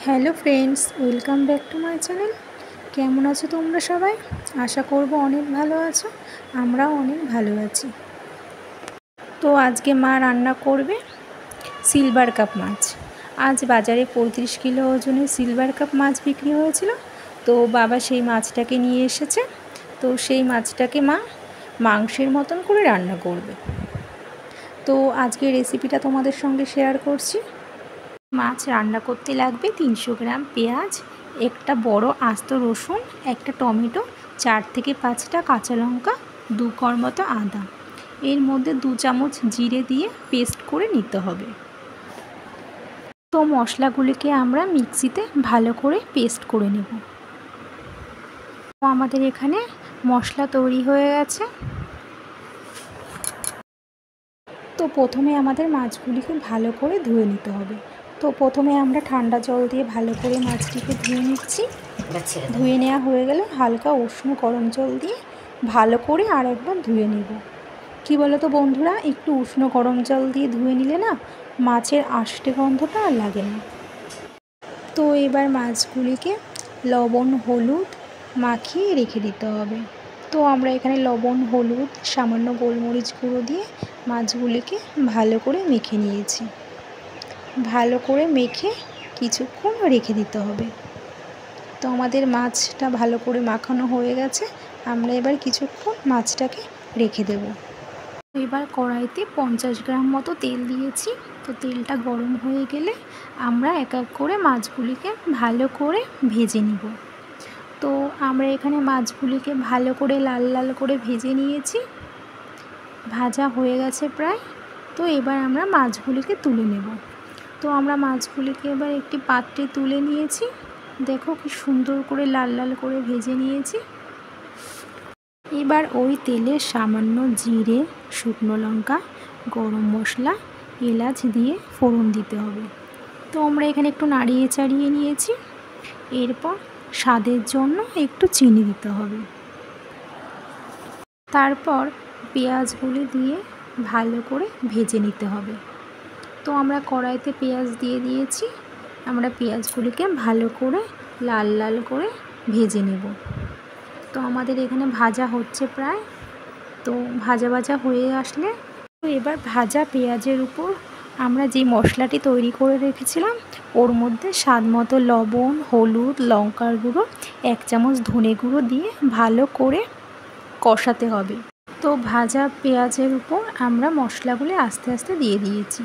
Hello friends, welcome back to my channel. কেমন আছো তোমরা সবাই? আশা করব অনেক ভালো আছো। আমরাও অনেক ভালো আছি। তো আজকে মা রান্না করবে সিলভার কাপ মাছ। আজ বাজারে 35 কিলো ওজনের সিলভার কাপ মাছ বিক্রি হয়েছিল। তো বাবা সেই মাছটাকে নিয়ে এসেছে। তো সেই মাছটাকে মা মাংসের মতন করে রান্না করবে। তো আজকের রেসিপিটা তোমাদের সঙ্গে শেয়ার করছি। মাছ রান্না করতে লাগবে 300 গ্রাম পেঁয়াজ, একটা বড় আস্ত রসুন, একটা টমেটো, 4 থেকে 5টা কাঁচা লঙ্কা, 2 কোয়া মতো আদা। এর মধ্যে 2 চামচ জিরে দিয়ে পেস্ট করে নিতে হবে। তো মশলাগুলিকে আমরা মিক্সিতে ভালো করে পেস্ট করে নেব। তো আমাদের এখানে মশলা তৈরি হয়ে গেছে। তো প্রথমে আমাদের মাছগুলিকে ভালো করে ধুয়ে নিতে হবে। তো প্রথমে আমরা ঠান্ডা জল দিয়ে ভালো করে মাছটিকে ধুয়ে নিচ্ছি। ধুয়ে নেওয়া হয়ে গেলে হালকা উষ্ণ গরম জল দিয়ে ভালো করে আর একবার ধুয়ে নেব। কি বলো তো বন্ধুরা, একটু উষ্ণ গরম জল দিয়ে ধুয়ে নিলে না মাছের আষ্টে গন্ধটা আর লাগে না। তো এবার মাছগুলিকে লবণ হলুদ মাখিয়ে রেখে দিতে হবে। তো আমরা এখানে লবণ হলুদ সামান্য গোলমরিচ গুঁড়ো দিয়ে মাছগুলিকে ভালো করে মেখে নিয়েছি। ভালো করে মেখে কিছুক্ষণ রেখে দিতে হবে। তো আমাদের মাছটা ভালো করে মাখানো হয়ে গেছে। আমরা এবার কিছুক্ষণ মাছটাকে রেখে দেব। এবার কড়াইতে 50 গ্রাম মতো তেল দিয়েছি। তো তেলটা গরম হয়ে গেলে আমরা এক এক করে মাছগুলিকে ভালো করে ভেজে নিব। তো আমরা এখানে মাছগুলিকে ভালো করে লাল লাল করে ভেজে নিয়েছি। ভাজা হয়ে গেছে প্রায়। তো এবার আমরা মাছগুলিকে তুলে নেব। তো আমরা মাছগুলিকে এবার একটি পাত্রে তুলে নিয়েছি। দেখো কি সুন্দর করে লাল লাল করে ভেজে নিয়েছি। এবার ওই তেলে সামান্য জিরে, শুকনো লঙ্কা, গরম মশলা, এলাচ দিয়ে ফোড়ন দিতে হবে। তো আমরা এখানে একটু নাড়িয়ে চাড়িয়ে নিয়েছি। এরপর স্বাদের জন্য একটু চিনি দিতে হবে। তারপর পেঁয়াজগুলি দিয়ে ভালো করে ভেজে নিতে হবে। তো আমরা কড়াইতে পেঁয়াজ দিয়ে দিয়েছি। আমরা পেঁয়াজগুলিকে ভালো করে লাল লাল করে ভেজে নেব। তো আমাদের এখানে ভাজা হচ্ছে প্রায়। তো ভাজা ভাজা হয়ে আসলে তো এবার ভাজা পেঁয়াজের উপর আমরা যে মশলাটি তৈরি করে রেখেছিলাম ওর মধ্যে স্বাদ মতো লবণ, হলুদ, লঙ্কার গুঁড়ো, 1 চামচ ধনে গুঁড়ো দিয়ে ভালো করে কষাতে হবে। তো ভাজা পেঁয়াজের উপর আমরা মশলাগুলি আস্তে আস্তে দিয়ে দিয়েছি।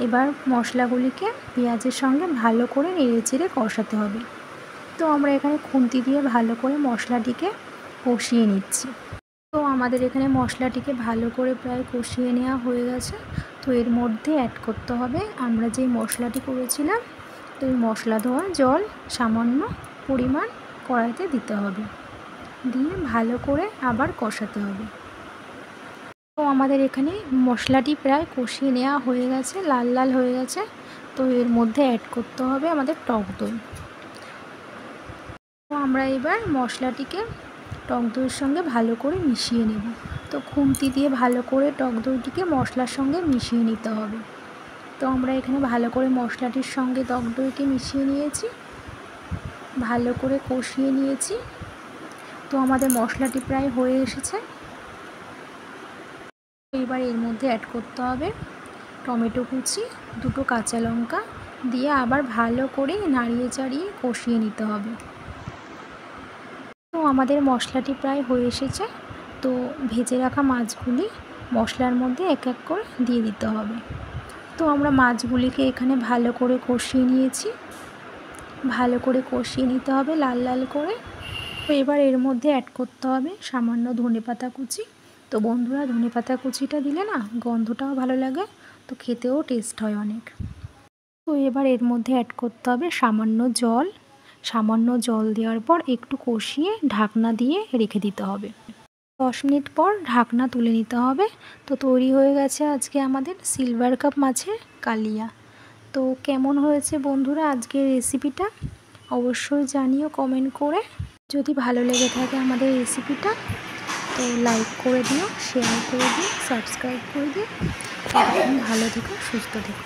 এবার মশলাগুলিকে পেঁয়াজের সঙ্গে ভালো করে নেড়ে চেড়ে কষাতে হবে। তো আমরা এখানে খুন্তি দিয়ে ভালো করে মশলাটিকে কষিয়ে নিচ্ছি। তো আমাদের এখানে মশলাটিকে ভালো করে প্রায় কষিয়ে নেওয়া হয়ে গেছে। তো এর মধ্যে অ্যাড করতে হবে আমরা যে মশলাটি করেছিলাম। তো এই মশলা ধোয়া জল সামান্য পরিমাণ কড়াইতে দিতে হবে, দিয়ে ভালো করে আবার কষাতে হবে। তো আমাদের এখানে মশলাটি প্রায় কষিয়ে নেওয়া হয়ে গেছে, লাল লাল হয়ে গেছে। তো এর মধ্যে অ্যাড করতে হবে আমাদের টক দই। তো আমরা এবার মশলাটিকে টক দইয়ের সঙ্গে ভালো করে মিশিয়ে নেব। তো খুন্তি দিয়ে ভালো করে টক দইটিকে মশলার সঙ্গে মিশিয়ে নিতে হবে। তো আমরা এখানে ভালো করে মশলাটির সঙ্গে টক দইকে মিশিয়ে নিয়েছি, ভালো করে কষিয়ে নিয়েছি। তো আমাদের মশলাটি প্রায় হয়ে এসেছে। এবার এর মধ্যে অ্যাড করতে হবে টমেটো কুচি, 2টো কাঁচা লঙ্কা দিয়ে আবার ভালো করে নাড়িয়ে চাড়িয়ে কষিয়ে নিতে হবে। তো আমাদের মশলাটি প্রায় হয়ে এসেছে। তো ভেজে রাখা মাছগুলি মশলার মধ্যে এক এক করে দিয়ে দিতে হবে। তো আমরা মাছগুলিকে এখানে ভালো করে কষিয়ে নিয়েছি। ভালো করে কষিয়ে নিতে হবে লাল লাল করে। তো এবার এর মধ্যে অ্যাড করতে হবে সামান্য ধনেপাতা কুচি। তো বন্ধুরা, ধনেপাতা কুচিটা দিলে না গন্ধটাও ভালো লাগে, তো খেতেও টেস্ট হয় অনেক। তো এবার এর মধ্যে অ্যাড করতে হবে সামান্য জল। সামান্য জল দেওয়ার পর একটু কষিয়ে ঢাকনা দিয়ে রেখে দিতে হবে। 10 মিনিট পর ঢাকনা তুলে নিতে হবে। তো তৈরি হয়ে গেছে আজকে আমাদের সিলভার কাপ মাছের কালিয়া। তো কেমন হয়েছে বন্ধুরা আজকের রেসিপিটা অবশ্যই জানিও কমেন্ট করে। যদি ভালো লেগে থাকে আমাদের রেসিপিটা তো লাইক করে দিও, শেয়ার করে দিও, সাবস্ক্রাইব করে দিও। ভালো থেকো, সুস্থ থেকো।